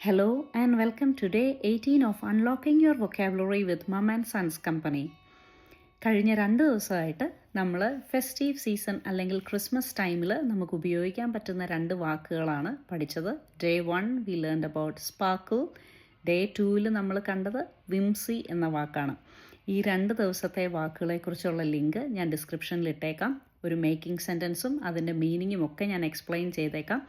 Hello and welcome to day 18 of Unlocking Your Vocabulary with Mum and Sons Company. കഴിഞ്ഞ 2 ദിവസമായിട്ട് നമ്മൾ festive season അല്ലെങ്കിൽ Christmas ടൈമിൽ നമുക്ക് ഉപയോഗിക്കാൻ പറ്റുന്ന 2 വാക്കുകളാണ് പഠിച്ചത്. Day 1 V learned about sparkle. Day 2 നമ്മൾ കണ്ടത് വിംസി എന്ന വാക്കാണ്. ഈ 2 ദിവസത്തെ വാക്കുകളെക്കുറിച്ചുള്ള ലിങ്ക് ഞാൻ ഡിസ്ക്രിപ്ഷനിൽ ഇട്ടേക്കാം. ഒരു മേക്കിംഗ് സെൻറ്റൻസും അതിൻ്റെ മീനിങ്ങും ഒക്കെ ഞാൻ എക്സ്പ്ലെയിൻ ചെയ്തേക്കാം.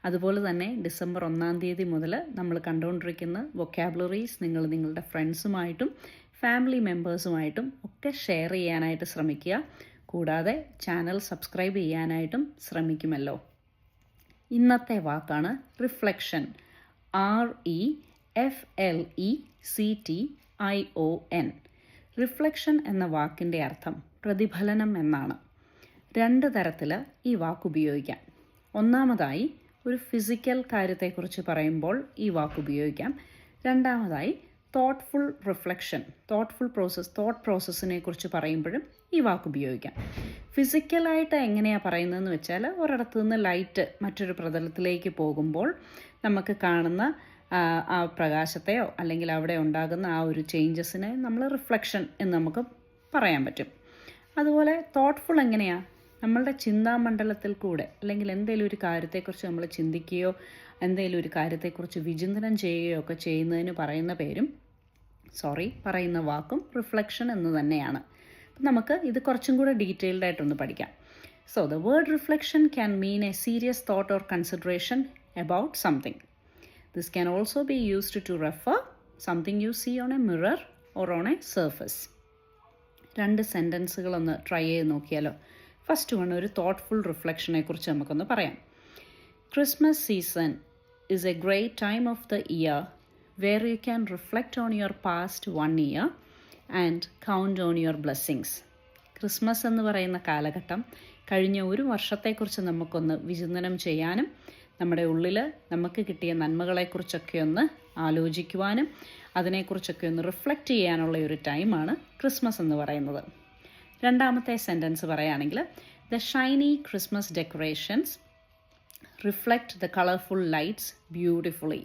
അതുപോലെ തന്നെ ഡിസംബർ 1-ാം തീയതി മുതൽ നമ്മൾ കണ്ടുകൊണ്ടിരിക്കുന്ന വൊക്കാബുലറീസ് നിങ്ങൾ നിങ്ങളുടെ ഫ്രണ്ട്സുമായിട്ടും ഫാമിലി മെമ്പേഴ്സുമായിട്ടും ഒക്കെ ഷെയർ ചെയ്യാനായിട്ട് ശ്രമിക്കുക. കൂടാതെ ചാനൽ സബ്സ്ക്രൈബ് ചെയ്യാനായിട്ടും ശ്രമിക്കുമല്ലോ. ഇന്നത്തെ വാക്കാണ് റിഫ്ലക്ഷൻ. REFLECTION. റിഫ്ലക്ഷൻ എന്ന വാക്കിൻ്റെ അർത്ഥം പ്രതിഫലനം എന്നാണ്. 2 തരത്തിൽ ഈ വാക്ക് ഉപയോഗിക്കാം. ഒന്നാമതായി ഒരു ഫിസിക്കൽ കാര്യത്തെക്കുറിച്ച് പറയുമ്പോൾ ഈ വാക്ക് ഉപയോഗിക്കാം. രണ്ടാമതായി തോട്ട്ഫുൾ റിഫ്ലക്ഷൻ, തോട്ട് പ്രോസസ്സിനെ കുറിച്ച് പറയുമ്പോഴും ഈ വാക്ക് ഉപയോഗിക്കാം. ഫിസിക്കലായിട്ട് എങ്ങനെയാണ് പറയുന്നതെന്ന് വെച്ചാൽ ഒരിടത്തു നിന്ന് ലൈറ്റ് മറ്റൊരു പ്രതലത്തിലേക്ക് പോകുമ്പോൾ നമുക്ക് കാണുന്ന ആ പ്രകാശത്തെയോ അല്ലെങ്കിൽ അവിടെ ഉണ്ടാകുന്ന ആ ഒരു ചേഞ്ചസിനെ നമ്മൾ റിഫ്ലക്ഷൻ എന്ന് നമുക്ക് പറയാൻ പറ്റും. അതുപോലെ തോട്ട്ഫുൾ എങ്ങനെയാണ്, നമ്മളുടെ ചിന്താമണ്ഡലത്തിൽ കൂടെ അല്ലെങ്കിൽ എന്തെങ്കിലും ഒരു കാര്യത്തെക്കുറിച്ച് നമ്മൾ ചിന്തിക്കുകയോ എന്തെങ്കിലും ഒരു കാര്യത്തെക്കുറിച്ച് വിചിന്തനം ചെയ്യുകയോ ഒക്കെ ചെയ്യുന്നതിന് പറയുന്ന വാക്കും റിഫ്ലക്ഷൻ എന്ന് തന്നെയാണ്. നമുക്ക് ഇത് കുറച്ചും കൂടെ ഡീറ്റെയിൽഡ് ആയിട്ടൊന്ന് പഠിക്കാം. So the word reflection can mean a serious thought or consideration about something. This can also be used to refer something you see on a mirror or on a surface. 2 സെൻറ്റൻസുകളൊന്ന് try ചെയ്ത് നോക്കിയാലോ. First one ഒരു thoughtful റിഫ്ലക്ഷനെ കുറിച്ച് നമുക്കൊന്ന് പറയാം. Christmas season is a great time of the year where you can reflect on your past 1 year and count on your blessings. Christmas എന്ന് പറയുന്ന കാലഘട്ടം കഴിഞ്ഞ ഒരു വർഷത്തെക്കുറിച്ച് നമുക്കൊന്ന് വിചിന്തനം ചെയ്യാനും നമ്മുടെ ഉള്ളിൽ നമുക്ക് കിട്ടിയ നന്മകളെക്കുറിച്ചൊക്കെ ഒന്ന് ആലോചിക്കുവാനും അതിനെക്കുറിച്ചൊക്കെ ഒന്ന് റിഫ്ലക്റ്റ് ചെയ്യാനുള്ള ഒരു ടൈമാണ് ക്രിസ്മസ് എന്ന് പറയുന്നത്. രണ്ടാമത്തെ സെൻറ്റൻസ് പറയുകയാണെങ്കിൽ the shiny Christmas decorations reflect the colourful lights beautifully.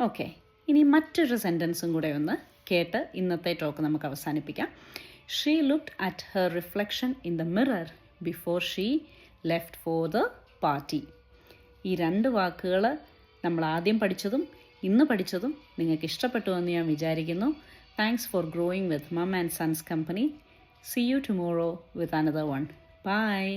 Okay, ഇനി മറ്റൊരു സെൻറ്റൻസും കൂടെ ഒന്ന് കേട്ട് ഇന്നത്തെ ടോക്ക് നമുക്ക് അവസാനിപ്പിക്കാം. She looked at her reflection in the mirror before she left for the party. ഈ 2 വാക്കുകൾ നമ്മൾ ആദ്യം പഠിച്ചതും ഇന്ന് പഠിച്ചതും നിങ്ങൾക്ക് ഇഷ്ടപ്പെട്ടു എന്ന് ഞാൻ വിചാരിക്കുന്നു. Thanks for growing with mum and sons company. See you tomorrow with another one. Bye.